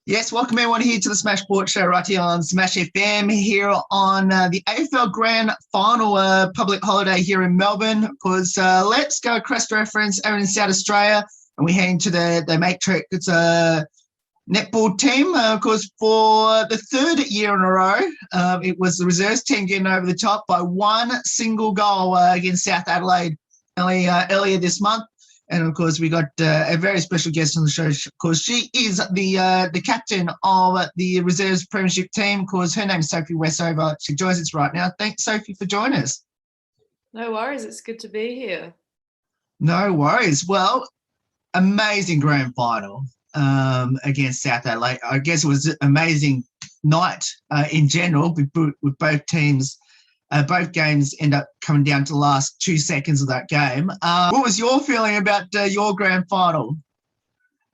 Yes, welcome everyone here to the Smash Sports Show right here on Smash FM here on the AFL Grand Final public holiday here in Melbourne. Of course, let's go across reference over in South Australia and we head into the Matrix netball team. Of course, for the third year in a row, it was the reserves team getting over the top by one single goal against South Adelaide earlier this month. And, of course, we got a very special guest on the show. Of course, she is the captain of the reserves Premiership team. Of course, her name is Sophie Westover. She joins us right now. Thanks, Sophie, for joining us. No worries. It's good to be here. No worries. Well, amazing grand final against South Adelaide. I guess it was an amazing night in general with both teams. Both games end up coming down to the last 2 seconds of that game. What was your feeling about your grand final?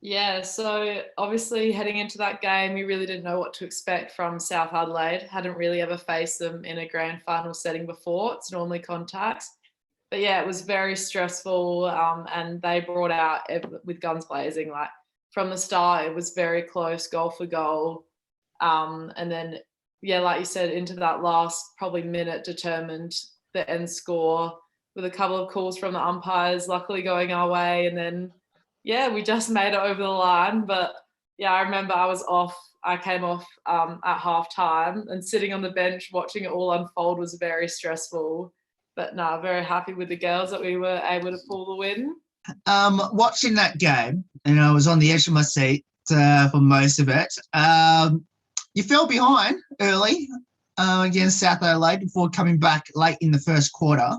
Yeah, so obviously heading into that game, we really didn't know what to expect from South Adelaide. Hadn't really ever faced them in a grand final setting before. It's normally contacts. But yeah, it was very stressful and they brought out with guns blazing. Like from the start, it was very close, goal for goal. And then yeah, like you said, into that last probably minute determined the end score with a couple of calls from the umpires, luckily going our way. And then, yeah, we just made it over the line. But yeah, I remember I came off at half time and sitting on the bench watching it all unfold was very stressful. But no, very happy with the girls that we were able to pull the win. Watching that game, and I was on the edge of my seat for most of it. You fell behind early against South Adelaide before coming back late in the first quarter.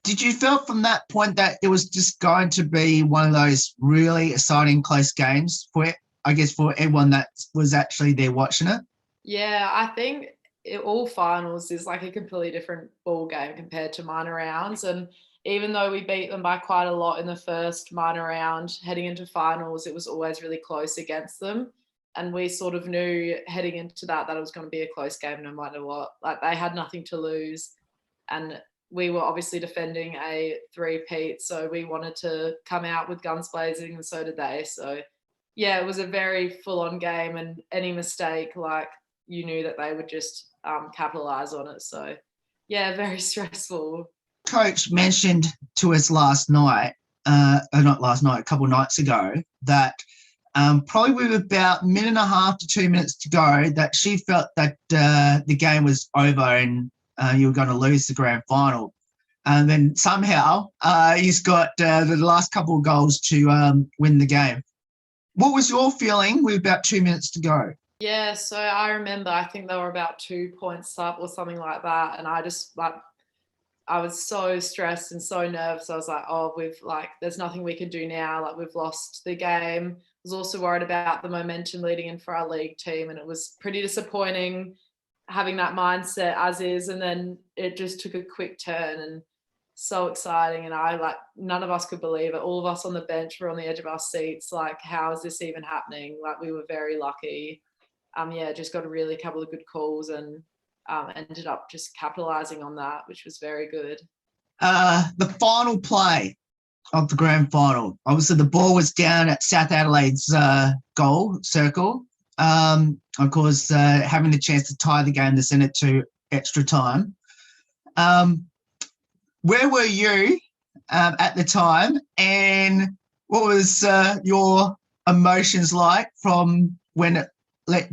Did you feel from that point that it was just going to be one of those really exciting close games for everyone that was actually there watching it? Yeah, I think all finals is like a completely different ball game compared to minor rounds. And even though we beat them by quite a lot in the first minor round, heading into finals, it was always really close against them. And we sort of knew heading into that it was going to be a close game no matter what. Like they had nothing to lose. And we were obviously defending a three-peat. So we wanted to come out with guns blazing and so did they. So yeah, it was a very full-on game and any mistake, like you knew that they would just capitalise on it. So yeah, very stressful. Coach mentioned to us last night, not last night, a couple of nights ago, that probably with about a minute and a half to 2 minutes to go, that she felt that the game was over and you were going to lose the grand final. And then somehow he's got the last couple of goals to win the game. What was your feeling with about 2 minutes to go? Yeah, so I remember, I think they were about 2 points up or something like that. And I was so stressed and so nervous. I was like, there's nothing we can do now. Like we've lost the game. I was also worried about the momentum leading in for our league team. And it was pretty disappointing having that mindset as is. And then it just took a quick turn and so exciting. And none of us could believe it. All of us on the bench were on the edge of our seats. Like, how is this even happening? Like we were very lucky. Just got a really couple of good calls and ended up just capitalising on that, which was very good. The final play of the grand final, obviously the ball was down at South Adelaide's goal circle. Of course, having the chance to tie the game to send it to extra time. Where were you at the time, and what was your emotions like from when it let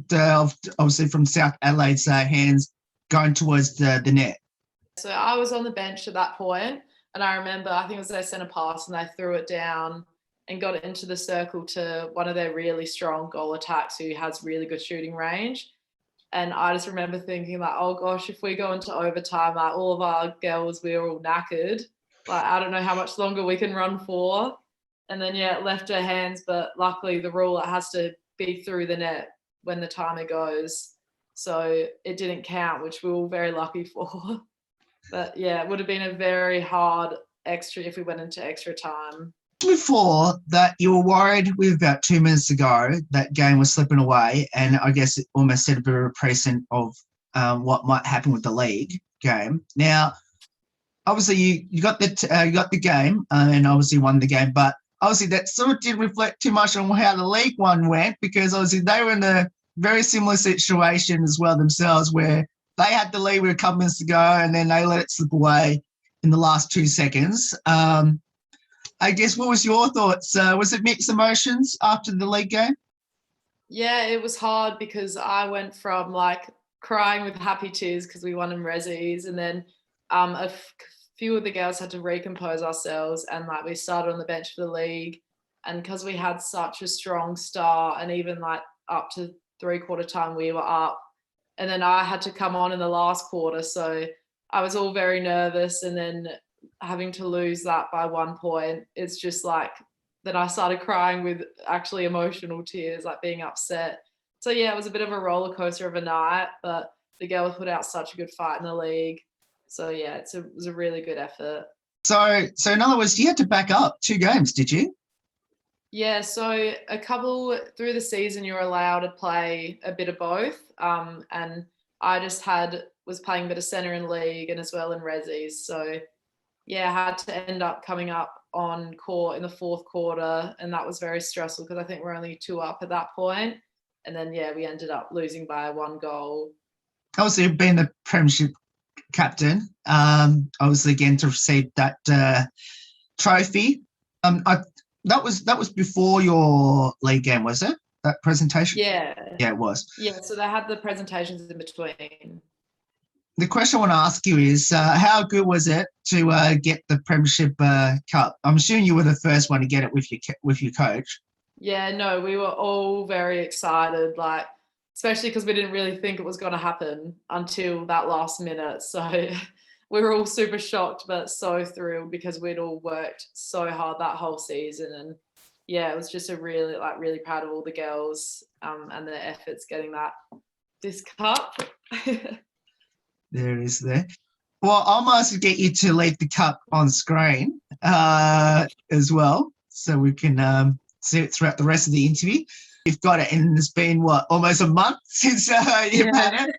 obviously from South Adelaide's hands going towards the net? So I was on the bench at that point, and I remember, I think it was their centre pass, and they threw it down and got it into the circle to one of their really strong goal attacks who has really good shooting range. And I just remember thinking like, oh gosh, if we go into overtime, like all of our girls, we were all knackered. Like, I don't know how much longer we can run for. And then, yeah, it left her hands, but luckily the rule, it has to be through the net when the timer goes. So it didn't count, which we were very lucky for. But yeah, it would have been a very hard extra if we went into extra time. Before that, you were worried with about 2 minutes to go that game was slipping away, and I guess it almost set a bit of a precedent of what might happen with the league game. Now, obviously, you got the game and obviously won the game, but obviously that sort of didn't reflect too much on how the league one went, because obviously they were in the very similar situation as well themselves, where they had the lead with a couple minutes to go and then they let it slip away in the last 2 seconds. I guess, what was your thoughts? Was it mixed emotions after the league game? Yeah, it was hard because I went from like crying with happy tears because we won in Rezzies, and then few of the girls had to recompose ourselves, and like we started on the bench for the league, and because we had such a strong start, and even like up to 3/4 time we were up, and then I had to come on in the last quarter, so I was all very nervous, and then having to lose that by 1 point, it's just like, then I started crying with actually emotional tears, like being upset. So yeah, it was a bit of a roller coaster of a night, but the girls put out such a good fight in the league. So yeah, it was a really good effort. So in other words, you had to back up 2 games, did you? Yeah, so a couple through the season, you're allowed to play a bit of both. And I just was playing a bit of centre in league and as well in Rezzies. So yeah, I had to end up coming up on court in the 4th quarter, and that was very stressful because I think we're only 2 up at that point. And then yeah, we ended up losing by 1 goal. Obviously, being the Premiership captain, obviously again to receive that trophy. That was before your league game, was it? That presentation? Yeah. Yeah, it was. Yeah, so they had the presentations in between. The question I want to ask you is, how good was it to get the Premiership Cup? I'm assuming you were the first one to get it with your coach. Yeah, no, we were all very excited, like, especially because we didn't really think it was going to happen until that last minute. So we were all super shocked, but so thrilled because we'd all worked so hard that whole season. And yeah, it was just really proud of all the girls and their efforts getting this cup. There it is there. Well, I might as well get you to leave the cup on screen as well, so we can see it throughout the rest of the interview. You've got it, and it's been almost a month since you've had it.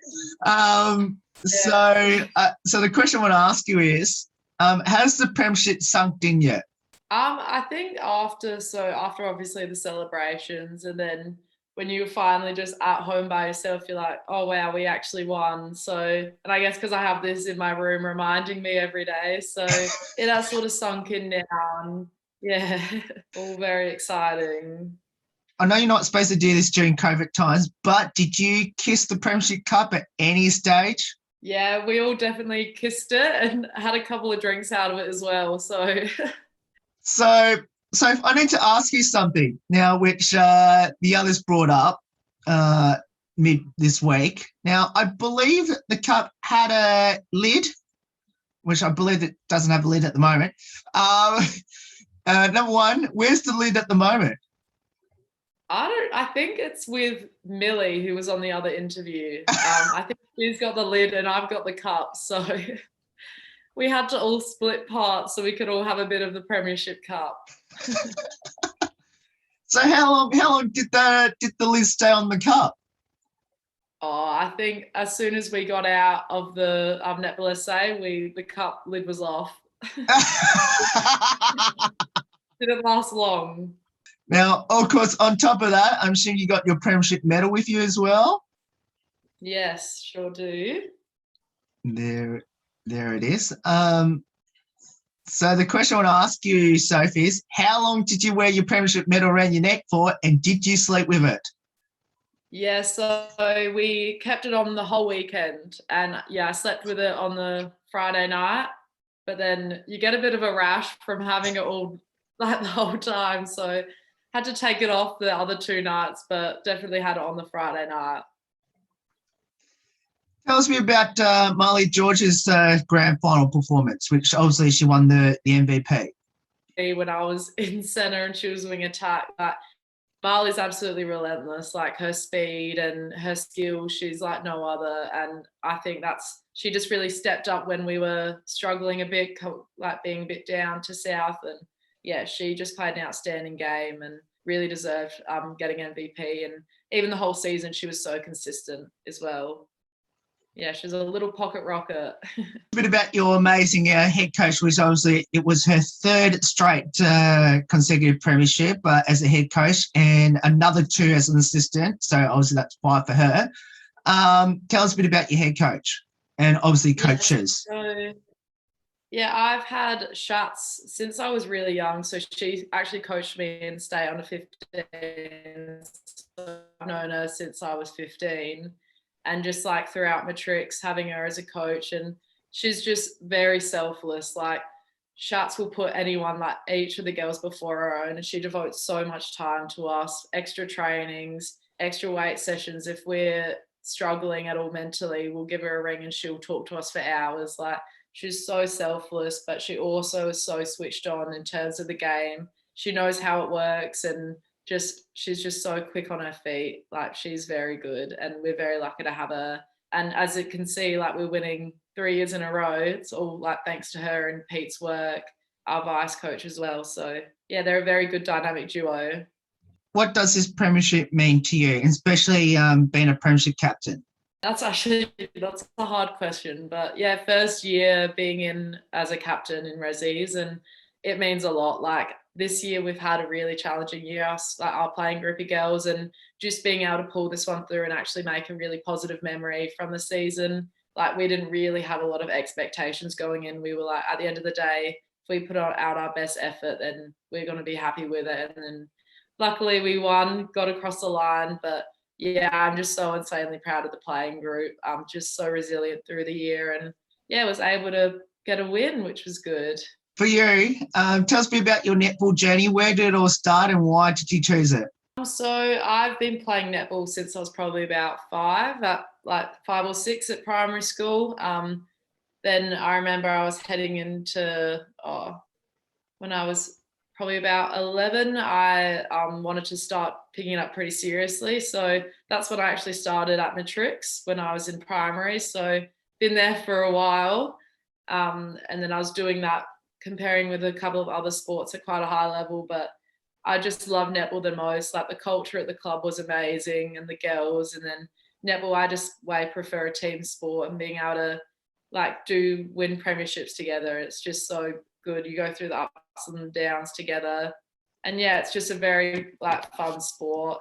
So the question I want to ask you is, has the Premiership sunk in yet? I think after obviously the celebrations, and then when you're finally just at home by yourself, you're like, oh wow, we actually won. So, and I guess because I have this in my room reminding me every day, so it has sort of sunk in now, and yeah, all very exciting. I know you're not supposed to do this during COVID times, but did you kiss the Premiership Cup at any stage? Yeah, we all definitely kissed it and had a couple of drinks out of it as well. So So I need to ask you something now, which the others brought up mid this week. Now, I believe the cup had a lid, which I believe it doesn't have a lid at the moment. Number one, where's the lid at the moment? I think it's with Millie, who was on the other interview. I think she's got the lid and I've got the cup. So we had to all split parts so we could all have a bit of the Premiership Cup. So how long did the lid stay on the cup? Oh, I think as soon as we got out of the Netball SA, the cup lid was off. Didn't last long. Now, of course, on top of that, I'm sure you got your Premiership medal with you as well. Yes, sure do. There it is. So the question I want to ask you, Sophie, is how long did you wear your Premiership medal around your neck for, and did you sleep with it? Yeah, so we kept it on the whole weekend, and yeah, I slept with it on the Friday night, but then you get a bit of a rash from having it all like the whole time, so had to take it off the other 2 nights, but definitely had it on the Friday night. Tell us about Marley George's grand final performance, which obviously she won the MVP. When I was in centre and she was doing attack, but Marley's absolutely relentless, like her speed and her skill, she's like no other. And I think she just really stepped up when we were struggling a bit, like being a bit down to South. And yeah, she just played an outstanding game and really deserved getting MVP. And even the whole season, she was so consistent as well. yeah, she's a little pocket rocket. A bit about your amazing head coach, which obviously it was her third straight consecutive premiership as a head coach and another 2 as an assistant. So obviously that's 5 for her. Tell us a bit about your head coach and obviously coaches. Yeah, I've had Shats since I was really young. So she actually coached me in state under 15. So I've known her since I was 15. And just like throughout Matrics, having her as a coach. And she's just very selfless. Like Shats will put anyone, like each of the girls before her own. And she devotes so much time to us, extra trainings, extra weight sessions. If we're struggling at all mentally, we'll give her a ring and she'll talk to us for hours. Like, she's so selfless, but she also is so switched on in terms of the game. She knows how it works and she's just so quick on her feet. Like, she's very good and we're very lucky to have her. And as you can see, like, we're winning 3 years in a row. It's all like thanks to her and Pete's work, our vice coach as well. So yeah, they're a very good dynamic duo. What does this premiership mean to you, especially being a premiership captain? That's a hard question, but yeah, first year being in as a captain in Resis, and it means a lot. Like this year, we've had a really challenging year, like our playing group of girls, and just being able to pull this one through and actually make a really positive memory from the season. Like we didn't really have a lot of expectations going in. We were like, at the end of the day, if we put out our best effort, then we're going to be happy with it. And then luckily we won, got across the line, but yeah, I'm just so insanely proud of the playing group. Just so resilient through the year and yeah, was able to get a win, which was good. For you, tell us a bit about your netball journey. Where did it all start and why did you choose it? So I've been playing netball since I was probably about 5 or 6 at primary school. Then I remember I was heading into, when I was probably about 11, I wanted to start picking it up pretty seriously. So that's when I actually started at Matrics when I was in primary. So been there for a while. And then I was doing that, comparing with a couple of other sports at quite a high level. But I just love netball the most. Like the culture at the club was amazing and the girls. And then netball, I just way prefer a team sport and being able to like win premierships together. It's just so good. You go through the ups and downs together. And yeah, it's just a very like fun sport.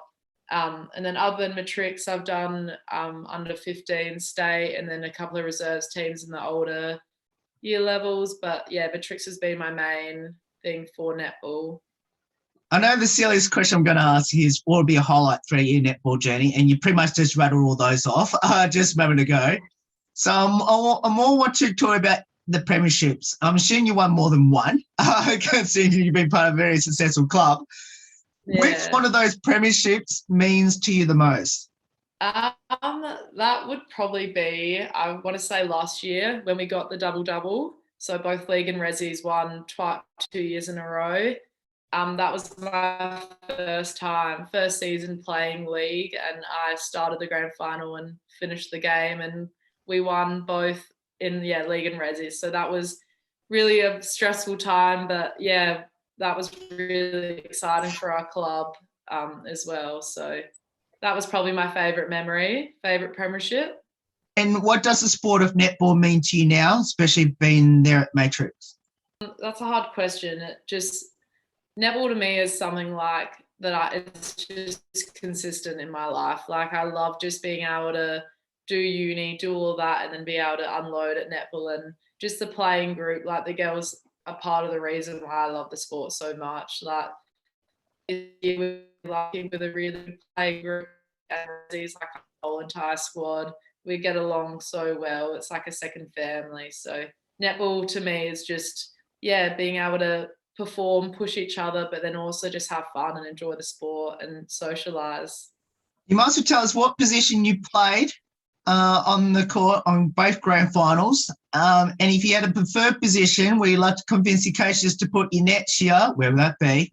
And then other than Matrix, I've done under 15 state and then a couple of reserves teams in the older year levels. But yeah, Matrix has been my main thing for netball. I know the silliest question I'm going to ask is what would be a highlight for your netball journey? And you pretty much just rattled all those off just a moment ago. So I more want to talk about the premierships. I'm assuming you won more than one, considering you've been part of a very successful club. Yeah. Which one of those premierships means to you the most? That would probably be, I want to say last year when we got the double-double. So both league and Resis won 2 years in a row. That was my first season playing league, and I started the grand final and finished the game, and we won both in league and Resis. So that was really a stressful time, but yeah, that was really exciting for our club as well. So that was probably my favourite premiership. And what does the sport of netball mean to you now, especially being there at Matrix? That's a hard question. Netball to me is something like that. It's just consistent in my life. Like I love just being able to do uni, do all that, and then be able to unload at netball and just the playing group. Like the girls are part of the reason why I love the sport so much. Like we're lucky with a really good playing group and it's like a whole entire squad. We get along so well. It's like a second family. So netball to me is just being able to perform, push each other, but then also just have fun and enjoy the sport and socialise. You might as well tell us what position you played on the court on both grand finals. And if you had a preferred position where you'd like to convince your coaches to put you next year, where would that be?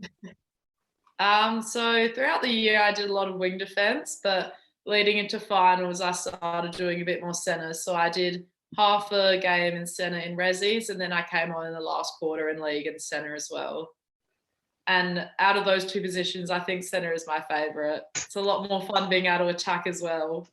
So throughout the year, I did a lot of wing defence, but leading into finals, I started doing a bit more centre. So I did half a game in centre in Resis, and then I came on in the last quarter in league and centre as well. And out of those two positions, I think centre is my favourite. It's a lot more fun being able to attack as well.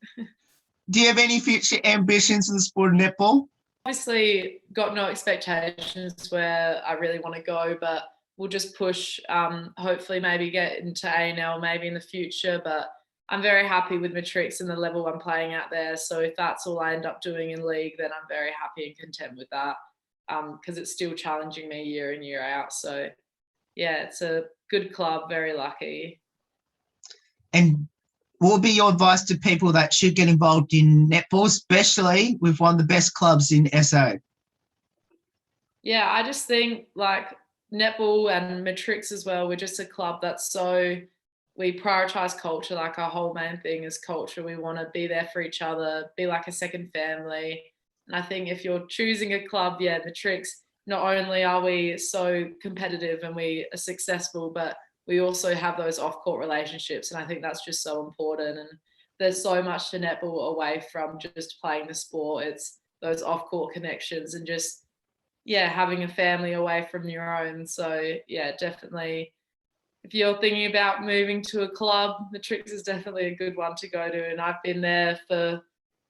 Do you have any future ambitions in the sport of netball? Obviously, got no expectations where I really want to go, but we'll just push. Hopefully, maybe get into A&L maybe in the future. But I'm very happy with Matrics and the level I'm playing at there. So if that's all I end up doing in league, then I'm very happy and content with that, because it's still challenging me year in, year out. So yeah, it's a good club, very lucky. And what would be your advice to people that should get involved in netball, especially with one of the best clubs in SA? Yeah, I just think like netball and Matrix as well, we're just a club that's we prioritize culture. Like our whole main thing is culture. We want to be there for each other, be like a second family. And I think if you're choosing a club, yeah, Matrix, not only are we so competitive and we are successful, but we also have those off-court relationships. And I think that's just so important. And there's so much to netball away from just playing the sport. It's those off-court connections and just, yeah, having a family away from your own. So yeah, definitely if you're thinking about moving to a club, Matrix is definitely a good one to go to. And I've been there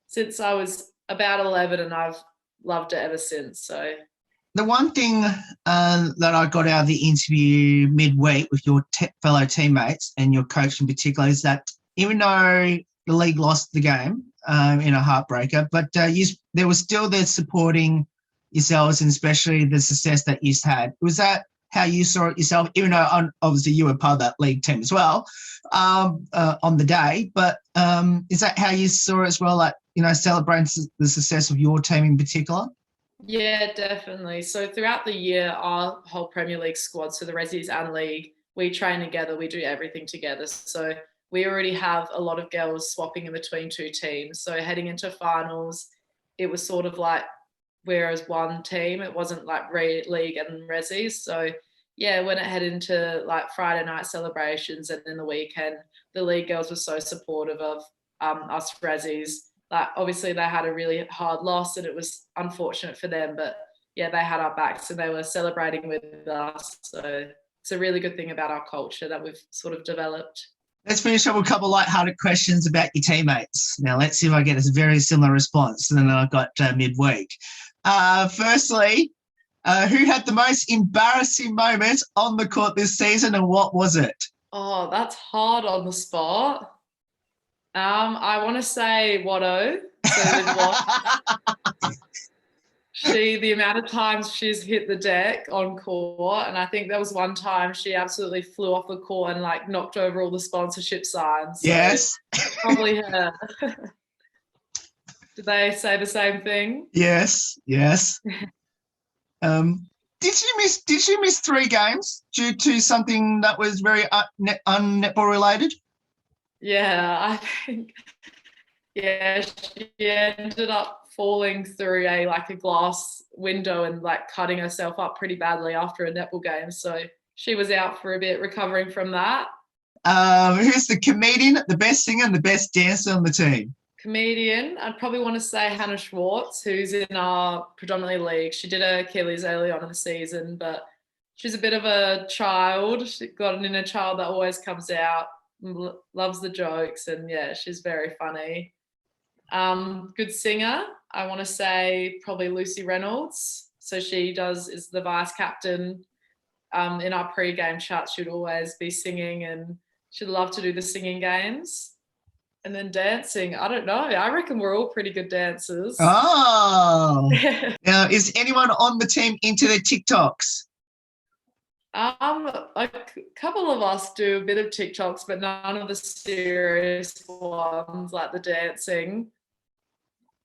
since I was about 11 and I've loved it ever since. So the one thing that I got out of the interview midweek with your fellow teammates and your coach in particular is that even though the league lost the game in a heartbreaker, but there was still the supporting yourselves and especially the success that you had. Was that how you saw it yourself, even though obviously you were part of that league team as well on the day, but is that how you saw it as well, like, celebrating the success of your team in particular? Yeah, definitely. So throughout the year, our whole Premier League squad, so the Resis and League, we train together, we do everything together. So we already have a lot of girls swapping in between two teams. So heading into finals, it was sort of like we're as one team. It wasn't like League and Resis. So yeah, when it headed into like Friday night celebrations and in the weekend, the League girls were so supportive of us Resis. Like obviously they had a really hard loss and it was unfortunate for them, but yeah, they had our backs and they were celebrating with us. So it's a really good thing about our culture that we've sort of developed. Let's finish up with a couple of lighthearted questions about your teammates. Now, let's see if I get a very similar response than I got midweek. Firstly, who had the most embarrassing moment on the court this season and what was it? Oh, that's hard on the spot. I want to say Watto. The amount of times she's hit the deck on court, and I think there was one time she absolutely flew off the court and like knocked over all the sponsorship signs. So yes. Probably her. Did they say the same thing? Yes. Did you miss 3 games due to something that was very un-netball related? Yeah, I think, yeah, she ended up falling through a glass window and like cutting herself up pretty badly after a netball game. So she was out for a bit recovering from that. Who's the comedian, the best singer and the best dancer on the team? Comedian, I'd probably want to say Hannah Schwartz, who's in our predominantly league. She did her Achilles early on in the season, but she's a bit of a child. She got an inner child that always comes out, loves the jokes, and yeah, she's very funny. Good singer, I want to say probably Lucy Reynolds. So she is the vice captain. In our pre-game chat, she'd always be singing and she'd love to do the singing games. And then dancing, I don't know. I reckon we're all pretty good dancers. Oh. Now, is anyone on the team into their TikToks? A couple of us do a bit of TikToks, but none of the serious ones like the dancing.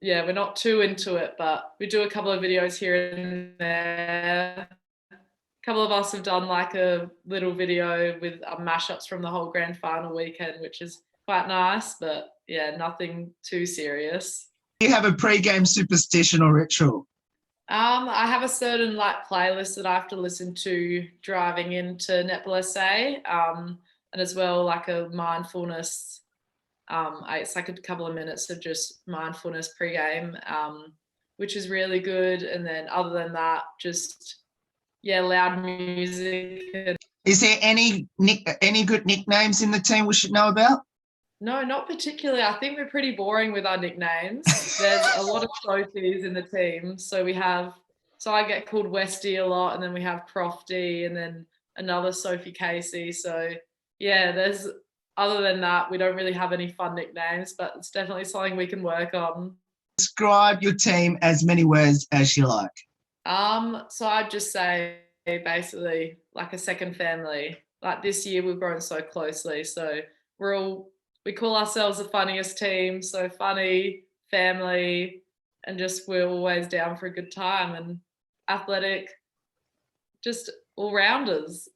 Yeah, we're not too into it, but we do a couple of videos here and there. A couple of us have done like a little video with mashups from the whole grand final weekend, which is quite nice, but yeah, nothing too serious. Do you have a pre-game superstition or ritual? I have a certain like playlist that I have to listen to driving into Netball SA, and as well like a mindfulness. It's like a couple of minutes of just mindfulness pre-game, which is really good. And then other than that, just loud music. Is there any good nicknames in the team we should know about? No, not particularly. I think we're pretty boring with our nicknames. There's a lot of Sophies in the team. So I get called Westy a lot, and then we have Crofty, and then another Sophie Casey. So yeah, other than that, we don't really have any fun nicknames, but it's definitely something we can work on. Describe your team as many words as you like. So I'd just say basically like a second family. Like this year we've grown so closely. So we call ourselves the funniest team. So funny, family, and just we're always down for a good time and athletic, just all rounders.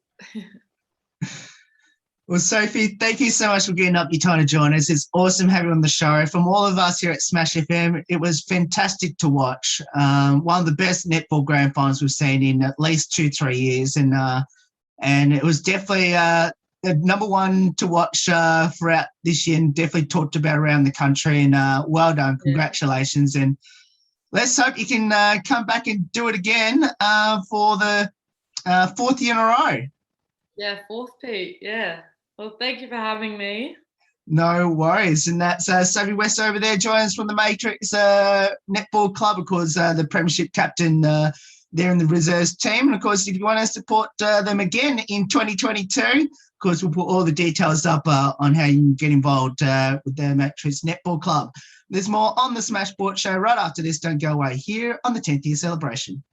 Well, Sophie, thank you so much for getting up your time to join us. It's awesome having you on the show. From all of us here at Smash FM, it was fantastic to watch. One of the best netball grand finals we've seen in at least 2-3 years. And it was definitely the number one to watch throughout this year and definitely talked about around the country. And well done. Congratulations. And let's hope you can come back and do it again for the fourth year in a row. Yeah, fourth, Pete. Yeah. Well, thank you for having me. No worries. And that's Sophie Westover there, joining us from the Matrix Netball Club, of course, the Premiership captain there in the reserves team. And, of course, if you want to support them again in 2022, of course, we'll put all the details up on how you can get involved with the Matrix Netball Club. There's more on the Smash Sports Show right after this. Don't go away here on the 10th year celebration.